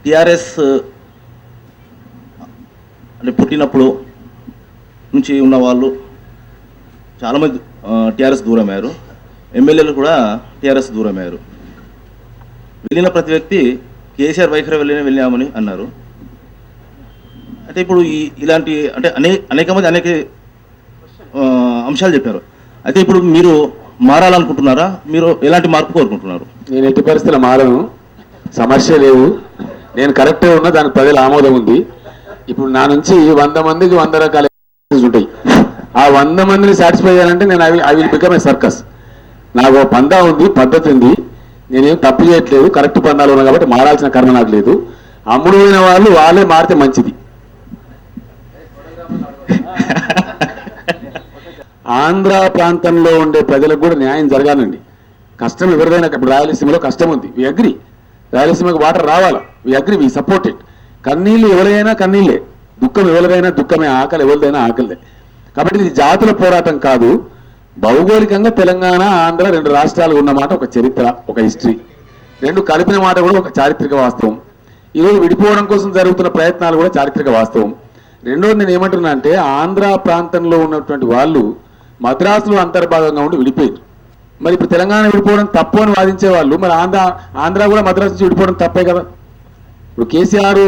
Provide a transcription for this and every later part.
TRS అంటే పుట్టినప్పుడు నుంచి ఉన్న వాళ్ళు చాలామంది టీఆర్ఎస్ దూరమయ్యారు, ఎమ్మెల్యేలు కూడా టీఆర్ఎస్ దూరమయ్యారు. వెళ్ళిన ప్రతి వ్యక్తి కేసీఆర్ వైఖరి వెళ్ళామని అన్నారు. అయితే ఇప్పుడు ఇలాంటి అంటే అనేక మంది అనేక అంశాలు చెప్పారు. అయితే ఇప్పుడు మీరు మారాలనుకుంటున్నారా? మీరు ఎలాంటి మార్పు కోరుకుంటున్నారు? నేను ఎట్టి పరిస్థితుల్లో మారను, సమస్య లేవు, నేను కరెక్టే ఉన్నా, దానికి ప్రజల ఆమోదం ఉంది. ఇప్పుడు నా నుంచి 100 మందికి 100 రకాల ఉంటాయి. ఆ 100 మందిని సాటిస్ఫై చేయాలంటే నేను I will become a circus. నాకు పందా ఉంది, పద్ధతి ఉంది, నేనేం తప్పు చేయట్లేదు, కరెక్ట్ పందాలు ఉన్నా కాబట్టి మారాల్సిన కర్మ నాకు లేదు. అమ్ముడు పోయిన వాళ్ళు వాళ్ళే మారితే మంచిది. ఆంధ్ర ప్రాంతంలో ఉండే ప్రజలకు కూడా న్యాయం జరగాలండి. కష్టం ఎవరిదైనా, ఇప్పుడు రాయలసీమలో కష్టం ఉంది, వి అగ్రి. రాయలసీమకు వాటర్ రావాలా, వి అగ్రి, వి సపోర్ట్ ఇట్. కన్నీళ్ళు ఎవరైనా కన్నీళ్ళే, దుఃఖం ఎవరిదైనా దుఃఖమే, ఆకలి ఎవరిదైనా ఆకలిదే. కాబట్టి ఇది జాతుల పోరాటం కాదు. భౌగోళికంగా తెలంగాణ ఆంధ్ర 2 రాష్ట్రాలు ఉన్నమాట ఒక చరిత్ర, ఒక హిస్టరీ. 2 కలిపిన మాట కూడా ఒక చారిత్రక వాస్తవం. ఈరోజు విడిపోవడం కోసం జరుగుతున్న ప్రయత్నాలు కూడా చారిత్రక వాస్తవం. రెండోది నేను ఏమంటున్నా అంటే, ఆంధ్ర ప్రాంతంలో ఉన్నటువంటి వాళ్ళు మద్రాసులో అంతర్భాగంగా ఉండి విడిపోయారు. మరి ఇప్పుడు తెలంగాణ విడిపోవడం తప్పు అని వాదించే వాళ్ళు, మరి ఆంధ్ర కూడా మద్రాసు నుంచి విడిపోవడం తప్పే కదా. ఇప్పుడు కేసీఆర్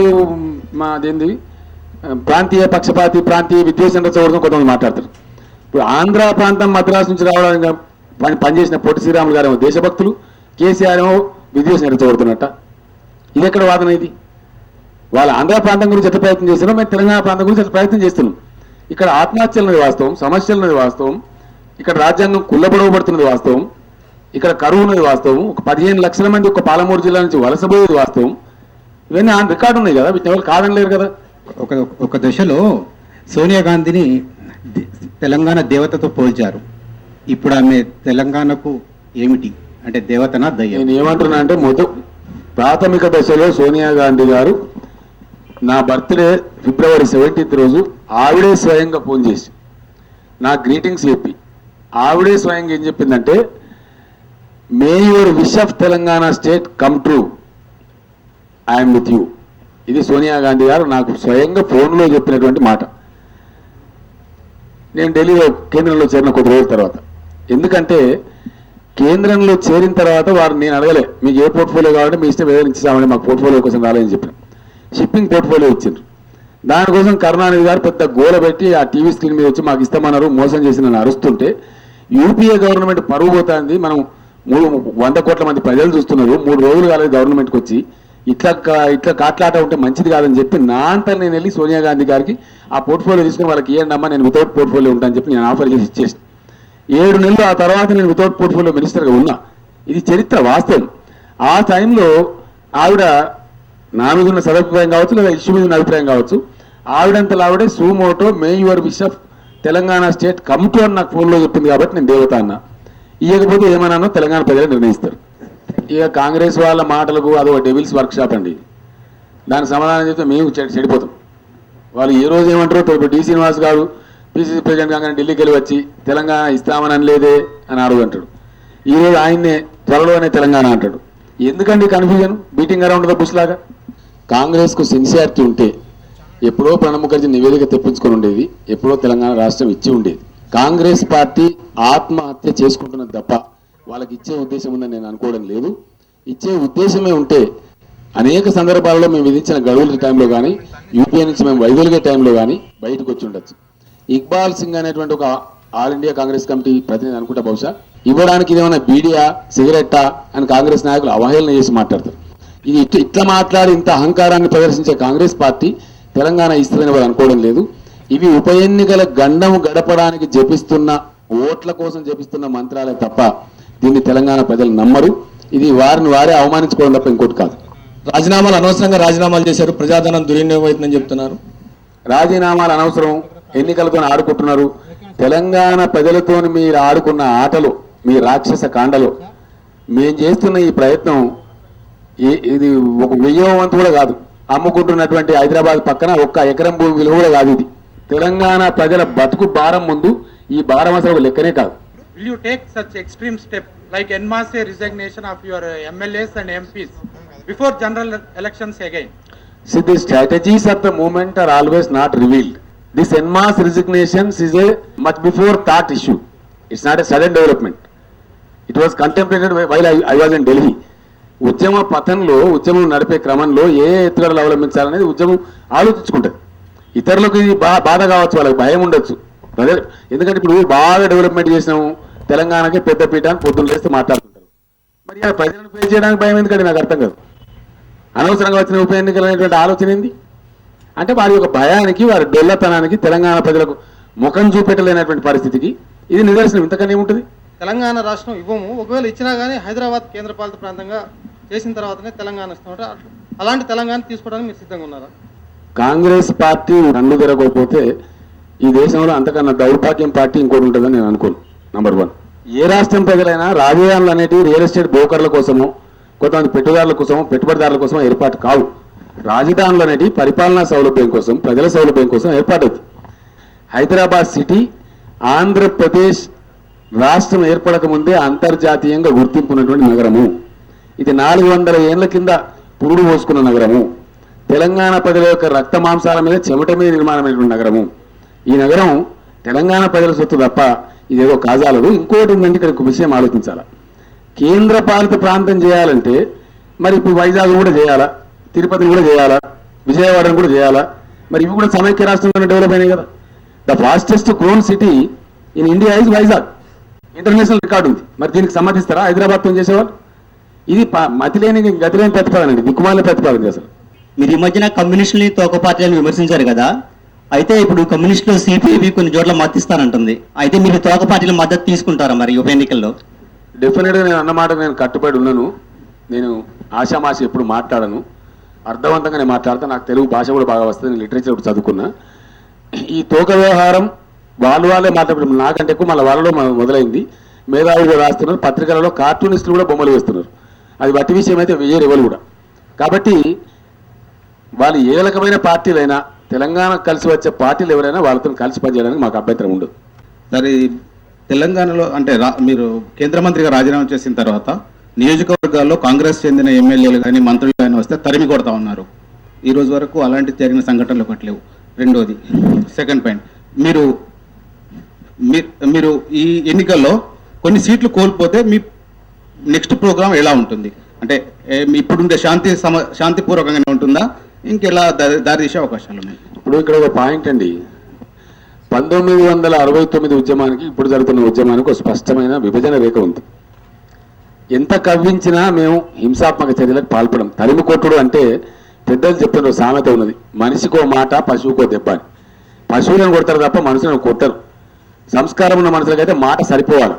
మాదేంది ప్రాంతీయ పక్షపాతి, ప్రాంతీయ విద్వేషం రెచ్చగొడతాం కొంతమంది మాట్లాడతారు. ఇప్పుడు ఆంధ్ర ప్రాంతం మద్రాసు నుంచి రావడానికి పనిచేసిన పొట్టి శ్రీరాములు గారేమో దేశభక్తులు, కేసీఆర్ ఏమో విద్వేషం రెచ్చగొడుతున్నట్ట. ఇది ఎక్కడ వాదన? ఇది వాళ్ళ ఆంధ్ర ప్రాంతం గురించి ఎట్లా ప్రయత్నం చేస్తున్నాం, మేము తెలంగాణ ప్రాంతం గురించి ఎట్లా ప్రయత్నం చేస్తున్నాం. ఇక్కడ ఆత్మహత్యలు ఉన్నది వాస్తవం, సమస్యలు ఉన్నది వాస్తవం, ఇక్కడ రాజ్యాంగం కుల్లబడవబడుతున్నది వాస్తవం, ఇక్కడ కరువు ఉన్నది వాస్తవం, ఒక 15 లక్షల మంది ఒక పాలమూరు జిల్లా నుంచి వలసపోయేది వాస్తవం. ఇవన్నీ ఆన్ రికార్డు ఉన్నాయి కదా, వీటిని ఎవరు కాదనలేరు కదా. ఒక దశలో సోనియా గాంధీని తెలంగాణ దేవతతో పోల్చారు. ఇప్పుడు ఆమె తెలంగాణకు ఏమిటి అంటే దేవతనా దయ్యం? నేను ఏమంటున్నా అంటే, ప్రాథమిక దశలో సోనియా గాంధీ గారు నా బర్త్డే ఫిబ్రవరి 17th రోజు ఆవిడే స్వయంగా ఫోన్ చేసి నా గ్రీటింగ్స్ చెప్పి, ఆవిడే స్వయంగా ఏం చెప్పిందంటే, మే your wish of Telangana state come true, I'm with you. ఇది సోనియా గాంధీ గారు నాకు స్వయంగా ఫోన్లో చెప్పినటువంటి మాట. నేను ఢిల్లీలో కేంద్రంలో చేరిన కొద్ది రోజుల తర్వాత, ఎందుకంటే కేంద్రంలో చేరిన తర్వాత వారు నేను అడగలే మీకు ఏ పోర్ట్ఫోలియో కావాలంటే మీ ఇష్టం ఏదైనా ఇచ్చామని, మాకు పోర్ట్ఫోలియో కోసం రాలేదని చెప్పిన. షిప్పింగ్ పోర్ట్ఫోలియో ఇచ్చిండ్రు. దానికోసం కరుణానిధి గారు పెద్ద గోల పెట్టి ఆ టీవీ స్క్రీన్ మీద వచ్చి మాకు ఇస్తామన్నారు, మోసం చేసి నన్ను అరుస్తుంటే, యూపీఏ గవర్నమెంట్ పరువు పోతుంది, మనం 100 కోట్ల మంది ప్రజలు చూస్తున్నారు, 3 రోజులు కాలేదు గవర్నమెంట్కి వచ్చి, ఇట్లా కాట్లాట ఉంటే మంచిది కాదని చెప్పి నా అంతా నేను వెళ్ళి సోనియా గాంధీ గారికి ఆ పోర్ట్ఫోలియో తీసుకుని వాళ్ళకి ఇవ్వండి అమ్మా, నేను వితౌట్ పోర్ట్ఫోలియో ఉంటానని చెప్పి నేను ఆఫర్ చేసి ఇచ్చేసి 7 నెలలు ఆ తర్వాత నేను వితౌట్ పోర్ట్ఫోలియో మినిస్టర్గా ఉన్నా. ఇది చరిత్ర వాస్తవం. ఆ టైంలో ఆవిడ నా మీద ఉన్న సదభిప్రాయం కావచ్చు, లేదా ఇష్యూ మీద ఉన్న అభిప్రాయం కావచ్చు, ఆవిడంతలో ఆవిడే suo motu May your wish of Telangana state come to అని నాకు ఫోన్లో చెప్పింది కాబట్టి నేను దేవత అన్నా. ఇవ్వకపోతే ఏమన్నానో తెలంగాణ ప్రజలు నిర్ణయిస్తారు. ఇక కాంగ్రెస్ వాళ్ళ మాటలకు అదొక డెవిల్స్ వర్క్షాప్ అండి. దానికి సమాధానం చెప్తే మేము చెడిపోతాం. వాళ్ళు ఏ రోజు ఏమంటారో ఇప్పుడు డి శ్రీనివాస్ గారు పిసిసి ప్రెసిడెంట్ కాగానే ఢిల్లీకి వెళ్ళి వచ్చి తెలంగాణ ఇస్తామని అనలేదే అని అడుగుంటాడు. ఈరోజు ఆయన్నే త్వరలోనే తెలంగాణ అంటాడు. ఎందుకండి confusion, beating around the bush లాగా? కాంగ్రెస్కు సిన్సియారిటీ ఉంటే ఎప్పుడో ప్రణబ్ ముఖర్జీ నివేదిక తెప్పించుకొని ఉండేది, ఎప్పుడో తెలంగాణ రాష్ట్రం ఇచ్చి ఉండేది. కాంగ్రెస్ పార్టీ ఆత్మహత్య చేసుకుంటున్నది తప్ప వాళ్ళకి ఇచ్చే ఉద్దేశం ఉందని నేను అనుకోవడం లేదు. ఇచ్చే ఉద్దేశమే ఉంటే అనేక సందర్భాల్లో మేము విధించిన గడువుల టైంలో కానీ, యూపీఏ నుంచి మేము వైదొలిగే టైంలో కానీ బయటకు వచ్చి ఉండొచ్చు. ఇక్బాల్ సింగ్ అనేటువంటి ఒక ఆల్ ఇండియా కాంగ్రెస్ కమిటీ ప్రతినిధి అనుకుంటా, బహుశా ఇవ్వడానికి ఇదేమన్నా బీడియా సిగరెట్టా అని కాంగ్రెస్ నాయకులు అవహేళన చేసి మాట్లాడతారు. ఇది ఇట్లా మాట్లాడి ఇంత అహంకారాన్ని ప్రదర్శించే కాంగ్రెస్ పార్టీ తెలంగాణ ఇస్తుందని వారు అనుకోవడం లేదు. ఇవి ఉప ఎన్నికల గండం గడపడానికి జపిస్తున్న, ఓట్ల కోసం జపిస్తున్న మంత్రాలే తప్ప దీన్ని తెలంగాణ ప్రజలు నమ్మరు. ఇది వారిని వారే అవమానించుకోవడం తప్ప ఇంకోటి కాదు. రాజీనామాలు అనవసరంగా రాజీనామాలు చేశారు, ప్రజాధనం దుర్వినియోగం అవుతుందని చెప్తున్నారు. రాజీనామాలు అనవసరం, ఎన్నికలతో ఆడుకుంటున్నారు. తెలంగాణ ప్రజలతో మీరు ఆడుకున్న ఆటలు, మీ రాక్షస కాండలు, మేము చేస్తున్న ఈ ప్రయత్నం ఇది ఒక 1000వ వంతు కూడా కాదు. అమ్ముకుంటున్నటువంటి హైదరాబాద్ పక్కన 1 ఎకరం భూమి విలువ కూడా కాదు. ఇది తెలంగాణ ప్రజల బతుకు భారం ముందు ఈ భారం అసలు లెక్కనే కాదు. Will you take such extreme step like en masse resignation of your MLAs and MPs before general elections again? See, the strategies of the movement are always not revealed. This en masse resignations is a much before thought issue. It's not a sudden development. It was contemplated while I was in Delhi. ఉద్యమ పథంలో ఉద్యమం నడిపే క్రమంలో ఏ ఎత్తుగడలు అవలంబించాలనేది ఉద్యమం ఆలోచించుకుంటుంది. ఇతరులకు ఇది బాధ కావచ్చు, వాళ్ళకి భయం ఉండొచ్చు. ఎందుకంటే ఇప్పుడు బాగా డెవలప్మెంట్ చేసినాము తెలంగాణకి పెద్దపీట అని పొద్దున్న లేస్తే మాట్లాడుతుంటారు. మరి ఆ ప్రజలను పే చేయడానికి భయం ఎందుకంటే నాకు అర్థం కాదు. అనవసరంగా వచ్చిన ఉప ఎన్నికలు అనేటువంటి ఆలోచన ఏంది అంటే వారి యొక్క భయానికి, వారి డొల్లతనానికి, తెలంగాణ ప్రజలకు ముఖం చూపెట్టలేనటువంటి పరిస్థితికి ఇది నిదర్శనం. ఇంతకన్నా ఏముంటుంది? తెలంగాణ రాష్ట్రం ఇవ్వము, ఒకవేళ ఇచ్చినా కానీ హైదరాబాద్ కేంద్రపాలిత ప్రాంతంగా చేసిన తర్వాతనే తెలంగాణ ఇస్తామంటే అలాంటి తెలంగాణ తీసుకోవడానికి మీరు సిద్ధంగా ఉన్నారా? కాంగ్రెస్ పార్టీ రండు తిరగకపోతే ఈ దేశంలో అంతకన్నా దౌర్భాగ్యం పార్టీ ఇంకోటి ఉంటుందని నేను అనుకోను. నంబర్ 1, ఏ రాష్ట్రం ప్రజలైనా రాజధానులు అనేటివి రియల్ ఎస్టేట్ బ్రోకర్ల కోసమో, కొంతమంది పెట్టుబడిదారుల కోసమో, పెట్టుబడిదారుల కోసం ఏర్పాటు కావు. రాజధానులు అనేటివి పరిపాలనా సౌలభ్యం కోసం, ప్రజల సౌలభ్యం కోసం ఏర్పాటవుతుంది. హైదరాబాద్ సిటీ ఆంధ్రప్రదేశ్ రాష్ట్రం ఏర్పడక ముందే అంతర్జాతీయంగా గుర్తింపు ఉన్నటువంటి నగరము. ఇది 400 ఏళ్ల కింద పురుడు పోసుకున్న నగరము. తెలంగాణ ప్రజల యొక్క రక్త మాంసాల మీద, చెమట మీద నిర్మాణమైనటువంటి నగరము. ఈ నగరం తెలంగాణ ప్రజల సొత్తు తప్ప ఇదేదో కాజాలదు. ఇంకోటి ఏంటంటే ఇక్కడ ఒక విషయం ఆలోచించాలా. కేంద్ర పాలిత ప్రాంతం చేయాలంటే మరి ఇప్పుడు వైజాగ్ కూడా చేయాలా, తిరుపతిని కూడా చేయాలా, విజయవాడను కూడా చేయాలా. మరి ఇవి కూడా సమైక్య రాష్ట్రంలోనే డెవలప్ అయినాయి కదా. The fastest grown city in India is Vizag. International record ఉంది. మరి దీనికి సమ్మతిస్తారా హైదరాబాద్తో చేసేవాళ్ళు? ఇది మతిలేని గతిలేని ప్రతిపాదన అండి, దిక్కుమాల ప్రతిపాదన అసలు. మీరు ఈ మధ్యన కమ్యూనిస్టులని తోక పార్టీలను విమర్శించారు కదా, అయితే ఇప్పుడు కమ్యూనిస్టులు సిపిఐ కొన్ని చోట్ల మద్దతిస్తానంటుంది. అయితే మీరు తోక పార్టీల మద్దతు తీసుకుంటారా మరి ఉప ఎన్నికల్లో? డెఫినెట్గా నేను అన్నమాట నేను కట్టుబడి ఉన్నాను. నేను ఆషామాషి ఎప్పుడు మాట్లాడను, అర్థవంతంగా నేను మాట్లాడతాను. నాకు తెలుగు భాష కూడా బాగా వస్తుంది, నేను లిటరేచర్ కూడా చదువుకున్నా. ఈ తోక వ్యవహారం వాళ్ళే మాట్లాడడం నాకంటే ఎక్కువ మళ్ళీ వాళ్ళలో మొదలైంది. మేధావులు రాస్తున్నారు, పత్రికలలో కార్టూనిస్టులు కూడా బొమ్మలు వేస్తున్నారు. అది వట్టి విషయం అయితే వేయరు ఎవరు కూడా. కాబట్టి వాళ్ళు ఏ రకమైన పార్టీలైనా, తెలంగాణకు కలిసి వచ్చే పార్టీలు ఎవరైనా వాళ్ళతో కలిసి పనిచేయడానికి మాకు అభ్యంతరం ఉండదు. సరే, తెలంగాణలో అంటే మీరు కేంద్ర మంత్రిగా రాజీనామా చేసిన తర్వాత నియోజకవర్గాల్లో కాంగ్రెస్ చెందిన ఎమ్మెల్యేలు కానీ మంత్రులు కానీ వస్తే తరిమి కొడతా ఉన్నారు. ఈ రోజు వరకు అలాంటి జరిగిన సంఘటనలు ఒకటి లేవు. రెండోది, సెకండ్ పాయింట్, మీరు ఈ ఎన్నికల్లో కొన్ని సీట్లు కోల్పోతే మీ నెక్స్ట్ ప్రోగ్రామ్ ఎలా ఉంటుంది? అంటే ఇప్పుడుండే శాంతిపూర్వకంగానే ఉంటుందా, ఇంకెలా దారి తీసే అవకాశాలు ఉన్నాయి? ఇప్పుడు ఇక్కడ ఒక పాయింట్ అండి, 1969 ఉద్యమానికి ఇప్పుడు జరుగుతున్న ఉద్యమానికి ఒక స్పష్టమైన విభజన రేఖ ఉంది. ఎంత కవ్వించినా మేము హింసాత్మక చర్యలకు పాల్పడం. తరిమి కొట్టుడు అంటే పెద్దలు చెప్తున్న సామెత ఉన్నది, మనిషికో మాట పశువుకో దెబ్బ అని. పశువులను కొడతారు తప్ప మనుషులను కొట్టరు. సంస్కారం ఉన్న మనుషులకైతే మాట సరిపోవాలి,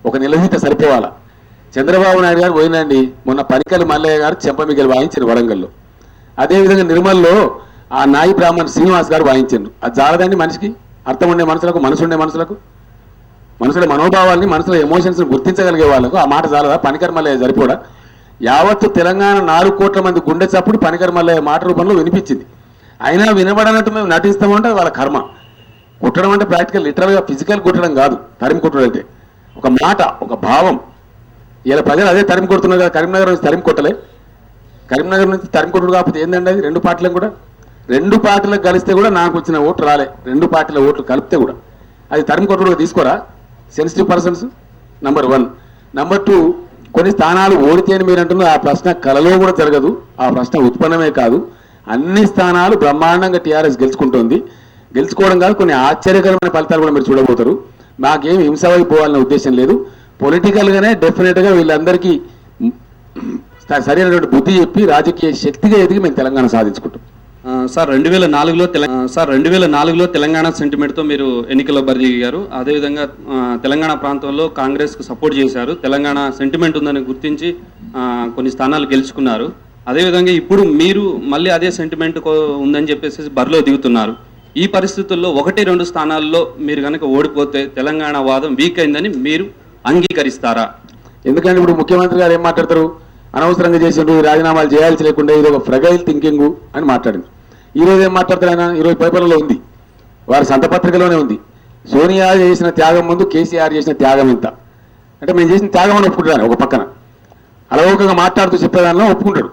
ఒక నిలదీత సరిపోవాలా. చంద్రబాబు నాయుడు గారు పోయినండి మొన్న పనికల్ మల్లయ్య గారు చెంపమిగలు వాయించారు వరంగల్లో. అదేవిధంగా నిర్మల్లో ఆ నాయి బ్రాహ్మణ్ శ్రీనివాస్ గారు వాయించారు. అది జాలదండి మనిషికి, అర్థం ఉండే మనుషులకు, మనసు ఉండే మనుషులకు, మనుషుల మనోభావాల్ని, మనుషుల ఎమోషన్స్ని గుర్తించగలిగే వాళ్ళకు ఆ మాట చాలదా? పనికర్ మల్లయ్య సరిపోడా? యావత్తు తెలంగాణ 4 కోట్ల మంది గుండె చప్పుడు పనికర్ మల్లయ్య మాట రూపంలో వినిపించింది. అయినా వినబడనట్టు మేము నటిస్తామంటే వాళ్ళ కర్మ. కుట్టడం అంటే ప్రాక్టికల్, లిటరల్గా ఫిజికల్ కుట్టడం కాదు. తరిమి కుట్టడం అంటే ఒక మాట, ఒక భావం. ఇలా ప్రజలు అదే తరిమి కొడుతున్నారు కదా. కరీంనగర్ నుంచి తరిమి కొట్టలే, కరీంనగర్ నుంచి తరిమి కొట్టుడు కాకపోతే ఏందండి అది? 2 పార్టీలకు కూడా, 2 పార్టీలకు కలిస్తే కూడా నాకు వచ్చిన ఓట్లు రాలే. 2 పార్టీల ఓట్లు కలిపితే కూడా అది తరిమి కొట్టుడు తీసుకోరా సెన్సిటివ్ పర్సన్స్? నంబర్ 1. నంబర్ 2, కొన్ని స్థానాలు ఓడితే అని మీరు అంటున్నారు. ఆ ప్రశ్న కలలో కూడా జరగదు. ఆ ప్రశ్న ఉత్పన్నమే కాదు. అన్ని స్థానాలు బ్రహ్మాండంగా టీఆర్ఎస్ గెలుచుకుంటోంది. గెలుచుకోవడం కాదు, కొన్ని ఆశ్చర్యకరమైన ఫలితాలు కూడా మీరు చూడబోతారు. మాకేం హింస వైపోవాలనే ఉద్దేశం లేదు. పొలిటికల్గానే డెఫినెట్గా వీళ్ళందరికీ సరైనటువంటి బుద్ధి చెప్పి రాజకీయ శక్తిగా ఎదిగి మేము తెలంగాణ సాధించుకుంటాం. సార్ 2004లో తెలంగాణ సెంటిమెంట్తో మీరు ఎన్నికల్లో బరిదిగారు. అదేవిధంగా తెలంగాణ ప్రాంతంలో కాంగ్రెస్కు సపోర్ట్ చేశారు. తెలంగాణ సెంటిమెంట్ ఉందని గుర్తించి కొన్ని స్థానాలు గెలుచుకున్నారు. అదేవిధంగా ఇప్పుడు మీరు మళ్ళీ అదే సెంటిమెంట్ ఉందని చెప్పేసి బరిలో దిగుతున్నారు. ఈ పరిస్థితుల్లో 1-2 స్థానాల్లో మీరు కనుక ఓడిపోతే తెలంగాణ వాదం వీక్ అయిందని మీరు అంగీకరిస్తారా? ఎందుకంటే ఇప్పుడు ముఖ్యమంత్రి గారు ఏం మాట్లాడతారు? అనవసరంగా చేసిండ్రు, రాజీనామాలు చేయాల్సి లేకుండా ఇది ఒక ఫ్రగైల్ థింకింగ్ అని మాట్లాడింది. ఈరోజు ఏం మాట్లాడతారు ఆయన? ఈరోజు పేపర్లలో ఉంది, వారి సంతపత్రికలోనే ఉంది. సోనియా చేసిన త్యాగం ముందు కేసీఆర్ చేసిన త్యాగం ఎంత అంటే మేము చేసిన త్యాగం అని ఒప్పుకుంటాను. ఒక పక్కన అలవోకగా మాట్లాడుతూ చెప్పేదానిలో ఒప్పుకుంటాడు.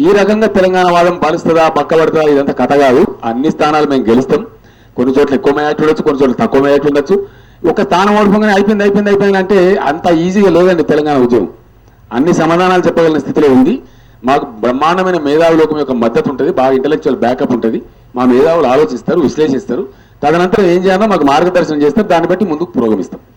ఈ రకంగా తెలంగాణ వాదం పాలిస్తుందా పక్క పడుతుందా ఇదంతా కథ కాదు. అన్ని స్థానాలు మేము గెలుస్తాం. కొన్ని చోట్ల ఎక్కువ మేయట్ ఉండొచ్చు, కొన్ని చోట్ల తక్కువ మేయట్ ఉండొచ్చు. ఒక స్థానం ఓడిపోగానే అయిపోయింది అంటే అంత ఈజీగా లేదండి తెలంగాణ ఉద్యమం. అన్ని సమాధానాలు చెప్పగలిగిన స్థితిలో ఉంది. మాకు బ్రహ్మాండమైన మేధావి లోకం యొక్క మద్దతు ఉంటుంది, బాగా ఇంటలెక్చువల్ బ్యాకప్ ఉంటుంది. మా మేధావులు ఆలోచిస్తారు, విశ్లేషిస్తారు, తదనంతరం ఏం చేయాలో మాకు మార్గదర్శనం చేస్తారు. దాన్ని బట్టి ముందుకు పురోగమిస్తాం.